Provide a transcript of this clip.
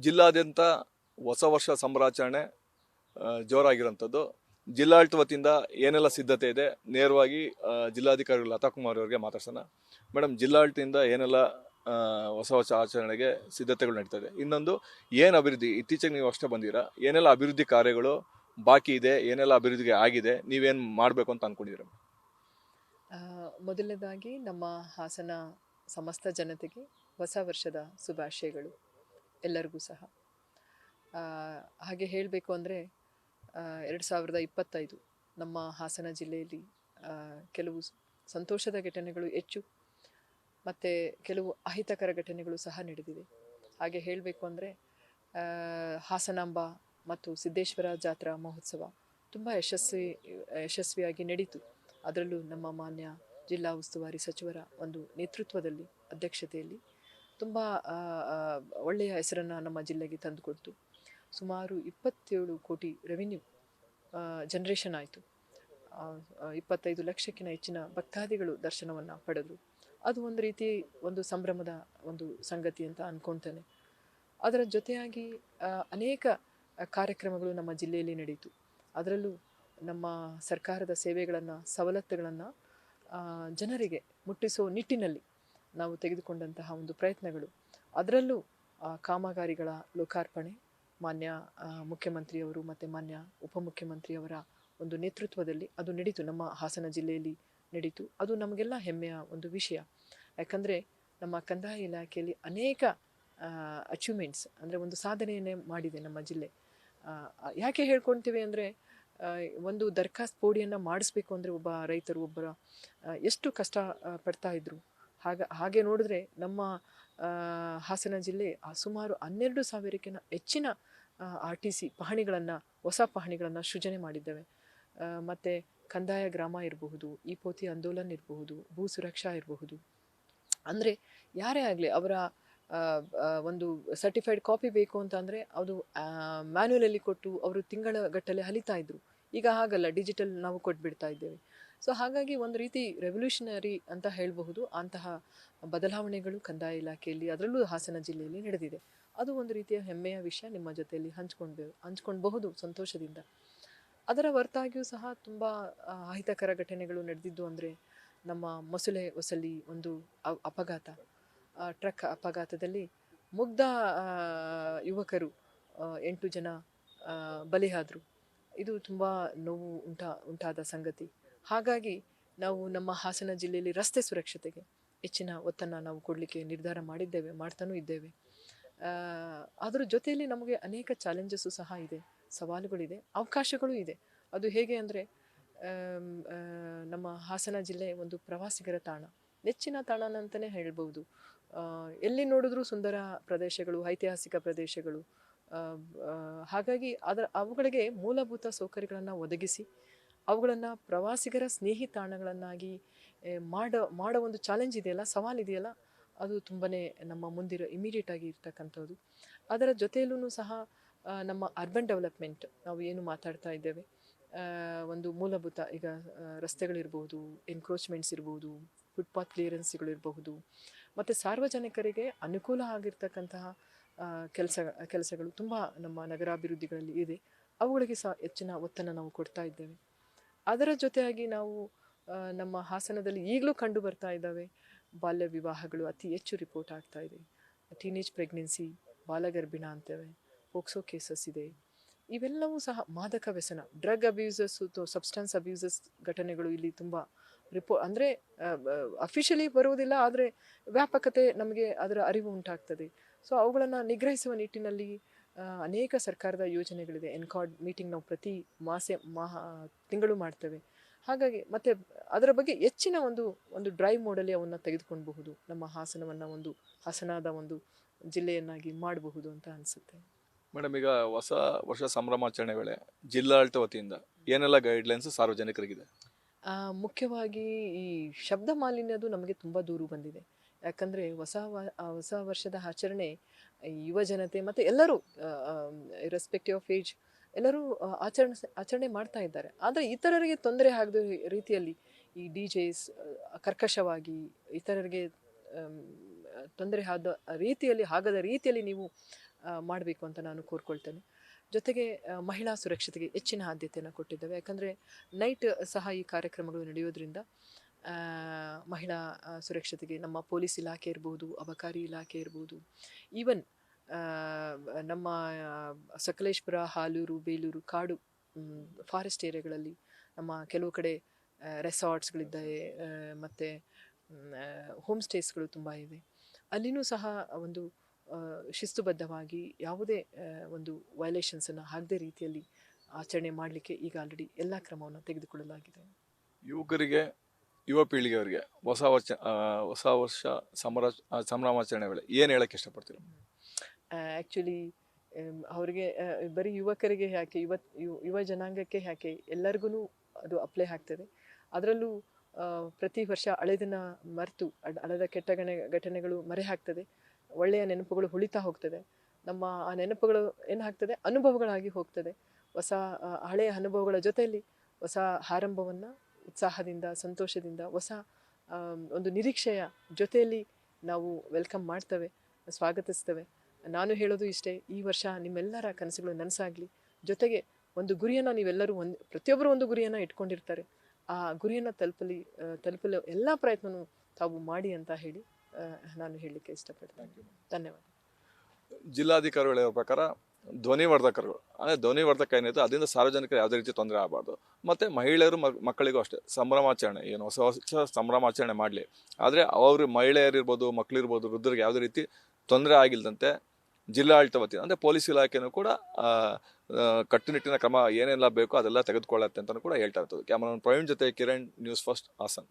ಜಿಲ್ಲಾದ್ಯಂತ ಹೊಸ ವರ್ಷ ಸಂಭ್ರಮಾಚರಣೆ ಜೋರಾಗಿರೋಂಥದ್ದು. ಜಿಲ್ಲಾಡಳಿತ ವತಿಯಿಂದ ಏನೆಲ್ಲ ಸಿದ್ಧತೆ ಇದೆ ನೇರವಾಗಿ ಜಿಲ್ಲಾಧಿಕಾರಿ ಲತಾ ಕುಮಾರ್ ಅವರಿಗೆ ಮಾತಾಡ್ಸೋಣ. ಮೇಡಮ್, ಜಿಲ್ಲಾಡಳಿತದಿಂದ ಏನೆಲ್ಲ ಹೊಸ ವರ್ಷ ಆಚರಣೆಗೆ ಸಿದ್ಧತೆಗಳು ನಡೀತಾ ಇದೆ? ಇನ್ನೊಂದು, ಏನು ಅಭಿವೃದ್ಧಿ ಇತ್ತೀಚೆಗೆ ನೀವು ಅಷ್ಟೇ ಬಂದಿರಾ, ಏನೆಲ್ಲ ಅಭಿವೃದ್ಧಿ ಕಾರ್ಯಗಳು ಬಾಕಿ ಇದೆ, ಏನೆಲ್ಲ ಅಭಿವೃದ್ಧಿಗೆ ಆಗಿದೆ, ನೀವೇನು ಮಾಡಬೇಕು ಅಂತ ಅಂದ್ಕೊಂಡಿದ್ದೀರಾ? ಮೊದಲನೇದಾಗಿ ನಮ್ಮ ಹಾಸನ ಸಮಸ್ತ ಜನತೆಗೆ ಹೊಸ ವರ್ಷದ ಶುಭಾಶಯಗಳು ಎಲ್ಲರಿಗೂ ಸಹ. ಹಾಗೆ ಹೇಳಬೇಕು ಅಂದರೆ 2025 ನಮ್ಮ ಹಾಸನ ಜಿಲ್ಲೆಯಲ್ಲಿ ಕೆಲವು ಸಂತೋಷದ ಘಟನೆಗಳು ಹೆಚ್ಚು ಮತ್ತು ಕೆಲವು ಅಹಿತಕರ ಘಟನೆಗಳು ಸಹ ನಡೆದಿದೆ. ಹಾಗೆ ಹೇಳಬೇಕು ಅಂದರೆ ಹಾಸನಾಂಬ ಮತ್ತು ಸಿದ್ದೇಶ್ವರ ಜಾತ್ರಾ ಮಹೋತ್ಸವ ತುಂಬ ಯಶಸ್ವಿಯಾಗಿ ನಡೀತು. ಅದರಲ್ಲೂ ನಮ್ಮ ಮಾನ್ಯ ಜಿಲ್ಲಾ ಉಸ್ತುವಾರಿ ಸಚಿವರ ಒಂದು ನೇತೃತ್ವದಲ್ಲಿ, ಅಧ್ಯಕ್ಷತೆಯಲ್ಲಿ ತುಂಬ ಒಳ್ಳೆಯ ಹೆಸರನ್ನು ನಮ್ಮ ಜಿಲ್ಲೆಗೆ ತಂದುಕೊಡ್ತು. ಸುಮಾರು 27 ಕೋಟಿ ರೆವಿನ್ಯೂ ಜನ್ರೇಷನ್ ಆಯಿತು. 25 ಲಕ್ಷಕ್ಕಿಂತ ಹೆಚ್ಚಿನ ಭಕ್ತಾದಿಗಳು ದರ್ಶನವನ್ನು ಪಡೆದರು. ಅದು ಒಂದು ರೀತಿ ಒಂದು ಸಂಭ್ರಮದ ಒಂದು ಸಂಗತಿ ಅಂತ ಅಂದ್ಕೊಳ್ತೇನೆ. ಅದರ ಜೊತೆಯಾಗಿ ಅನೇಕ ಕಾರ್ಯಕ್ರಮಗಳು ನಮ್ಮ ಜಿಲ್ಲೆಯಲ್ಲಿ ನಡೆಯಿತು. ಅದರಲ್ಲೂ ನಮ್ಮ ಸರ್ಕಾರದ ಸೇವೆಗಳನ್ನು, ಸವಲತ್ತುಗಳನ್ನು ಜನರಿಗೆ ಮುಟ್ಟಿಸೋ ನಿಟ್ಟಿನಲ್ಲಿ ನಾವು ತೆಗೆದುಕೊಂಡಂತಹ ಒಂದು ಪ್ರಯತ್ನಗಳು, ಅದರಲ್ಲೂ ಕಾಮಗಾರಿಗಳ ಲೋಕಾರ್ಪಣೆ ಮಾನ್ಯ ಮುಖ್ಯಮಂತ್ರಿಯವರು ಮತ್ತು ಮಾನ್ಯ ಉಪಮುಖ್ಯಮಂತ್ರಿಯವರ ಒಂದು ನೇತೃತ್ವದಲ್ಲಿ ಅದು ನಡೀತು. ನಮ್ಮ ಹಾಸನ ಜಿಲ್ಲೆಯಲ್ಲಿ ನಡೀತು. ಅದು ನಮಗೆಲ್ಲ ಹೆಮ್ಮೆಯ ಒಂದು ವಿಷಯ. ಯಾಕಂದರೆ ನಮ್ಮ ಕಂದಾಯ ಇಲಾಖೆಯಲ್ಲಿ ಅನೇಕ ಅಚೀವ್ಮೆಂಟ್ಸ್, ಅಂದರೆ ಒಂದು ಸಾಧನೆಯನ್ನೇ ಮಾಡಿದೆ ನಮ್ಮ ಜಿಲ್ಲೆ. ಯಾಕೆ ಹೇಳ್ಕೊಳ್ತೀವಿ ಅಂದರೆ, ಒಂದು ದರ್ಖಾಸ್ತು ಪೋಡಿಯನ್ನು ಮಾಡಿಸ್ಬೇಕು ಅಂದರೆ ಒಬ್ಬ ರೈತರು ಎಷ್ಟು ಕಷ್ಟ ಪಡ್ತಾ ಇದ್ರು. ಹಾಗೆ ನೋಡಿದ್ರೆ ನಮ್ಮ ಹಾಸನ ಜಿಲ್ಲೆ ಸುಮಾರು 12,000ಕ್ಕಿಂತ ಹೆಚ್ಚಿನ RTC ಪಹಣಿಗಳನ್ನು, ಹೊಸ ಪಹಣಿಗಳನ್ನು ಸೃಜನೆ ಮಾಡಿದ್ದೇವೆ. ಮತ್ತು ಕಂದಾಯ ಗ್ರಾಮ ಇರಬಹುದು, ಈ ಪೋತಿ ಆಂದೋಲನ್ ಇರಬಹುದು, ಭೂ ಸುರಕ್ಷಾ ಇರಬಹುದು. ಅಂದರೆ ಯಾರೇ ಆಗಲಿ ಅವರ ಒಂದು ಸರ್ಟಿಫೈಡ್ ಕಾಪಿ ಬೇಕು ಅಂತ ಅಂದರೆ ಅದು ಮ್ಯಾನ್ಯುಯಲಲ್ಲಿ ಕೊಟ್ಟು ಅವರು ತಿಂಗಳ ಗಟ್ಟಲೆ ಹಲಿತಾ ಇದ್ರು. ಈಗ ಹಾಗಲ್ಲ, ಡಿಜಿಟಲ್ ನಾವು ಕೊಟ್ಬಿಡ್ತಾ ಇದ್ದೇವೆ. ಸೊ ಹಾಗಾಗಿ ಒಂದು ರೀತಿ ರೆವಲ್ಯೂಷನರಿ ಅಂತ ಹೇಳಬಹುದು. ಅಂತಹ ಬದಲಾವಣೆಗಳು ಕಂದಾಯ ಇಲಾಖೆಯಲ್ಲಿ, ಅದರಲ್ಲೂ ಹಾಸನ ಜಿಲ್ಲೆಯಲ್ಲಿ ನಡೆದಿದೆ. ಅದು ಒಂದು ರೀತಿಯ ಹೆಮ್ಮೆಯ ವಿಷಯ. ನಿಮ್ಮ ಜೊತೆಯಲ್ಲಿ ಹಂಚ್ಕೊಳ್ಬಹುದು ಸಂತೋಷದಿಂದ. ಅದರ ಹೊರತಾಗಿಯೂ ಸಹ ತುಂಬ ಅಹಿತಕರ ಘಟನೆಗಳು ನಡೆದಿದ್ದು ಅಂದರೆ, ನಮ್ಮ ಮೊಸಳೆ ಹೊಸಲಿ ಒಂದು ಅಪಘಾತ, ಟ್ರಕ್ ಅಪಘಾತದಲ್ಲಿ ಮುಗ್ಧ ಯುವಕರು 8 ಜನ ಬಲಿಯಾದರು. ಇದು ತುಂಬ ನೋವು ಉಂಟಾದ ಸಂಗತಿ. ಹಾಗಾಗಿ ನಾವು ನಮ್ಮ ಹಾಸನ ಜಿಲ್ಲೆಯಲ್ಲಿ ರಸ್ತೆ ಸುರಕ್ಷತೆಗೆ ಹೆಚ್ಚಿನ ಒತ್ತನ್ನು ನಾವು ಕೊಡಲಿಕ್ಕೆ ನಿರ್ಧಾರ ಮಾಡ್ತಾನೂ ಇದ್ದೇವೆ. ಅದರ ಜೊತೆಯಲ್ಲಿ ನಮಗೆ ಅನೇಕ ಚಾಲೆಂಜಸ್ಸು ಸಹ ಇದೆ, ಸವಾಲುಗಳಿದೆ, ಅವಕಾಶಗಳು ಇದೆ. ಅದು ಹೇಗೆ ಅಂದರೆ, ನಮ್ಮ ಹಾಸನ ಜಿಲ್ಲೆ ಒಂದು ಪ್ರವಾಸಿಗರ ತಾಣ, ನೆಚ್ಚಿನ ತಾಣ ಅಂತಲೇ ಹೇಳ್ಬೋದು. ಎಲ್ಲಿ ನೋಡಿದ್ರೂ ಸುಂದರ ಪ್ರದೇಶಗಳು, ಐತಿಹಾಸಿಕ ಪ್ರದೇಶಗಳು. ಹಾಗಾಗಿ ಅವುಗಳಿಗೆ ಮೂಲಭೂತ ಸೌಕರ್ಯಗಳನ್ನು ಒದಗಿಸಿ ಅವುಗಳನ್ನು ಪ್ರವಾಸಿಗರ ಸ್ನೇಹಿ ತಾಣಗಳನ್ನಾಗಿ ಮಾಡೋ ಒಂದು ಚಾಲೆಂಜ್ ಇದೆಯಲ್ಲ, ಸವಾಲಿದೆಯಲ್ಲ, ಅದು ತುಂಬಾ ನಮ್ಮ ಇಮಿಡಿಯೇಟ್ ಆಗಿ ಇರ್ತಕ್ಕಂಥದ್ದು. ಅದರ ಜೊತೆಯಲ್ಲೂ ಸಹ ನಮ್ಮ ಅರ್ಬನ್ ಡೆವಲಪ್ಮೆಂಟ್ ನಾವು ಏನು ಮಾತಾಡ್ತಾ ಇದ್ದೇವೆ, ಒಂದು ಮೂಲಭೂತ, ಈಗ ರಸ್ತೆಗಳಿರ್ಬೋದು, ಎನ್ಕ್ರೋಚ್ಮೆಂಟ್ಸ್ ಇರ್ಬೋದು, ಫುಟ್ಪಾತ್ ಕ್ಲಿಯರೆನ್ಸ್ಗಳಿರಬಹುದು, ಮತ್ತು ಸಾರ್ವಜನಿಕರಿಗೆ ಅನುಕೂಲ ಆಗಿರ್ತಕ್ಕಂತಹ ಕೆಲಸಗಳು ತುಂಬ ನಮ್ಮ ನಗರಾಭಿವೃದ್ಧಿಗಳಲ್ಲಿ ಇದೆ. ಅವುಗಳಿಗೆ ಸಹ ಹೆಚ್ಚಿನ ಒತ್ತನ್ನು ನಾವು ಕೊಡ್ತಾ ಇದ್ದೇವೆ. ಅದರ ಜೊತೆಯಾಗಿ ನಾವು ನಮ್ಮ ಹಾಸನದಲ್ಲಿ ಈಗಲೂ ಕಂಡು ಬರ್ತಾ ಇದ್ದಾವೆ ಬಾಲ್ಯ ವಿವಾಹಗಳು ಅತಿ ಹೆಚ್ಚು ರಿಪೋರ್ಟ್ ಆಗ್ತಾ ಇದೆ. ಟೀನೇಜ್ ಪ್ರೆಗ್ನೆನ್ಸಿ, ಬಾಲಗರ್ಭಿಣ ಅಂತೇವೆ, ಪೋಕ್ಸೋ ಕೇಸಸ್ ಇದೆ. ಇವೆಲ್ಲವೂ ಸಹ ಮಾದಕ ವ್ಯಸನ, ಡ್ರಗ್ ಅಬ್ಯೂಸಸ್, ಸಬ್ಸ್ಟೆನ್ಸ್ ಅಬ್ಯೂಸಸ್ ಘಟನೆಗಳು ಇಲ್ಲಿ ತುಂಬ ಅಂದರೆ ಅಫಿಷಿಯಲಿ ಬರುವುದಿಲ್ಲ, ಆದರೆ ವ್ಯಾಪಕತೆ ನಮಗೆ ಅದರ ಅರಿವು ಉಂಟಾಗ್ತದೆ. ಸೊ ಅವುಗಳನ್ನು ನಿಗ್ರಹಿಸುವ ನಿಟ್ಟಿನಲ್ಲಿ ಅನೇಕ ಸರ್ಕಾರದ ಯೋಜನೆಗಳಿದೆ. ಎನ್ಕಾರ್ಡ್ ಮೀಟಿಂಗ್ ನಾವು ಪ್ರತಿ ತಿಂಗಳು ಮಾಡ್ತೇವೆ. ಹಾಗಾಗಿ ಮತ್ತು ಅದರ ಬಗ್ಗೆ ಹೆಚ್ಚಿನ ಒಂದು ಡ್ರೈವ್ ಮೋಡಲ್ಲಿ ಅವನ್ನು ತೆಗೆದುಕೊಳ್ಬಹುದು. ನಮ್ಮ ಹಾಸನದ ಒಂದು ಜಿಲ್ಲೆಯನ್ನಾಗಿ ಮಾಡಬಹುದು ಅಂತ ಅನಿಸುತ್ತೆ. ಮೇಡಮ್, ಈಗ ಹೊಸ ವರ್ಷ ಸಂಭ್ರಮಾಚರಣೆ ವೇಳೆ ಜಿಲ್ಲಾಡಳಿತ ವತಿಯಿಂದ ಏನೆಲ್ಲ ಗೈಡ್ಲೈನ್ಸ್ ಸಾರ್ವಜನಿಕರಿಗಿದೆ? ಮುಖ್ಯವಾಗಿ ಈ ಶಬ್ದ ಮಾಲಿನ್ಯದು ನಮಗೆ ತುಂಬ ದೂರು ಬಂದಿದೆ. ಯಾಕಂದರೆ ಹೊಸ ವರ್ಷದ ಆಚರಣೆ ಯುವ ಜನತೆ ಮತ್ತು ಎಲ್ಲರೂ ಇರೆಸ್ಪೆಕ್ಟಿವ್ ಆಫ್ ಏಜ್ ಎಲ್ಲರೂ ಆಚರಣೆ ಮಾಡ್ತಾ ಇದ್ದಾರೆ. ಆದರೆ ಇತರರಿಗೆ ತೊಂದರೆ ಆಗದ ರೀತಿಯಲ್ಲಿ ಈ DJs ಕರ್ಕಶವಾಗಿ ಇತರರಿಗೆ ತೊಂದರೆ ಆಗದ ರೀತಿಯಲ್ಲಿ ನೀವು ಮಾಡಬೇಕು ಅಂತ ನಾನು ಕೋರ್ಕೊಳ್ತೇನೆ. ಜೊತೆಗೆ ಮಹಿಳಾ ಸುರಕ್ಷತೆಗೆ ಹೆಚ್ಚಿನ ಆದ್ಯತೆಯನ್ನು ಕೊಟ್ಟಿದ್ದೇವೆ. ಯಾಕಂದರೆ ನೈಟ್ ಸಹ ಈ ಕಾರ್ಯಕ್ರಮಗಳು ನಡೆಯೋದ್ರಿಂದ ಮಹಿಳಾ ಸುರಕ್ಷತೆಗೆ ನಮ್ಮ ಪೊಲೀಸ್ ಇಲಾಖೆ ಇರ್ಬೋದು, ಅಬಕಾರಿ ಇಲಾಖೆ ಇರ್ಬೋದು, ಈವನ್ ನಮ್ಮ ಸಕಲೇಶ್ಪುರ, ಹಾಲೂರು, ಬೇಲೂರು ಕಾಡು ಫಾರೆಸ್ಟ್ ಏರಿಯಾಗಳಲ್ಲಿ ನಮ್ಮ ಕೆಲವು ಕಡೆ ರೆಸಾರ್ಟ್ಸ್ಗಳಿದ್ದಾವೆ, ಮತ್ತು ಹೋಮ್ ಸ್ಟೇಸ್ಗಳು ತುಂಬ ಇವೆ. ಅಲ್ಲಿನೂ ಸಹ ಒಂದು ಶಿಸ್ತುಬದ್ಧವಾಗಿ ಯಾವುದೇ ಒಂದು ವೈಲೇಷನ್ಸನ್ನು ಆಗದೇ ರೀತಿಯಲ್ಲಿ ಆಚರಣೆ ಮಾಡಲಿಕ್ಕೆ ಈಗ ಆಲ್ರೆಡಿ ಎಲ್ಲ ಕ್ರಮವನ್ನು ತೆಗೆದುಕೊಳ್ಳಲಾಗಿದೆ. ಯುವಕರಿಗೆ, ಯುವ ಪೀಳಿಗೆಯವರಿಗೆ ಹೊಸ ವರ್ಷ ಸಂಭ್ರಮಾಚರಣೆ ವೇಳೆ ಏನು ಹೇಳಕ್ಕೆ ಇಷ್ಟಪಡ್ತೀರಾ? ಆ್ಯಕ್ಚುಲಿ ಅವರಿಗೆ ಬರೀ ಯುವಕರಿಗೆ ಯಾಕೆ, ಯುವ ಜನಾಂಗಕ್ಕೆ ಯಾಕೆ, ಎಲ್ಲರಿಗೂ ಅದು ಅಪ್ಲೈ ಆಗ್ತದೆ. ಅದರಲ್ಲೂ ಪ್ರತಿ ವರ್ಷ ಹಳೆದನ್ನು ಮರೆತು ಹಳೆದ ಕೆಟ್ಟ ಘಟನೆಗಳು ಮರೆ ಆಗ್ತದೆ, ಒಳ್ಳೆಯ ನೆನಪುಗಳು ಉಳಿತಾ ಹೋಗ್ತದೆ. ನಮ್ಮ ಆ ನೆನಪುಗಳು ಏನಾಗ್ತದೆ, ಅನುಭವಗಳಾಗಿ ಹೋಗ್ತದೆ. ಹೊಸ ಹಳೆಯ ಅನುಭವಗಳ ಜೊತೆಯಲ್ಲಿ ಹೊಸ ಆರಂಭವನ್ನು ಉತ್ಸಾಹದಿಂದ, ಸಂತೋಷದಿಂದ, ಹೊಸ ಒಂದು ನಿರೀಕ್ಷೆಯ ಜೊತೆಯಲ್ಲಿ ನಾವು ವೆಲ್ಕಮ್ ಮಾಡ್ತೇವೆ, ಸ್ವಾಗತಿಸ್ತೇವೆ. ನಾನು ಹೇಳೋದು ಇಷ್ಟೇ, ಈ ವರ್ಷ ನಿಮ್ಮೆಲ್ಲರ ಕನಸುಗಳು ನನಸಾಗಲಿ. ಜೊತೆಗೆ ಒಂದು ಗುರಿಯನ್ನು ನೀವೆಲ್ಲರೂ ಪ್ರತಿಯೊಬ್ಬರು ಒಂದು ಗುರಿಯನ್ನು ಇಟ್ಕೊಂಡಿರ್ತಾರೆ. ಆ ಗುರಿಯನ್ನು ತಲುಪಲು ಎಲ್ಲ ಪ್ರಯತ್ನವೂ ತಾವು ಮಾಡಿ ಅಂತ ಹೇಳಿ ನಾನು ಹೇಳಲಿಕ್ಕೆ ಇಷ್ಟಪಡ್ತೇನೆ. ಧನ್ಯವಾದ. ಜಿಲ್ಲಾಧಿಕಾರಿಗಳ ಪ್ರಕಾರ ಧ್ವನಿವರ್ಧಕರು, ಅಂದರೆ ಧ್ವನಿವರ್ಧಕ ಏನಿದೆ ಅದರಿಂದ ಸಾರ್ವಜನಿಕರು ಯಾವುದೇ ರೀತಿ ತೊಂದರೆ ಆಗಬಾರ್ದು. ಮತ್ತು ಮಹಿಳೆಯರು ಮಕ್ಕಳಿಗೂ ಅಷ್ಟೇ ಸಂಭ್ರಮಾಚರಣೆ, ಏನು ಹೊಸ ವರ್ಷ ಸಂಭ್ರಮಾಚರಣೆ ಮಾಡಲಿ, ಆದರೆ ಅವರು ಮಹಿಳೆಯರಿರ್ಬೋದು, ಮಕ್ಕಳಿರ್ಬೋದು, ವೃದ್ಧರಿಗೆ ಯಾವುದೇ ರೀತಿ ತೊಂದರೆ ಆಗಿಲ್ಲದಂತೆ ಜಿಲ್ಲಾಡಳಿತ ವತಿಯಿಂದ, ಅಂದರೆ ಪೊಲೀಸ್ ಇಲಾಖೆನೂ ಕೂಡ ಕಟ್ಟುನಿಟ್ಟಿನ ಕ್ರಮ ಏನೆಲ್ಲ ಬೇಕೋ ಅದೆಲ್ಲ ತೆಗೆದುಕೊಳ್ಳುತ್ತೆ ಅಂತಲೂ ಕೂಡ ಹೇಳ್ತಾ ಇರ್ತದೆ. ಕ್ಯಾಮರಾಮನ್ ಪ್ರವೀಣ್ ಜೊತೆ ಕಿರಣ್, ನ್ಯೂಸ್ ಫಸ್ಟ್, ಹಾಸನ್.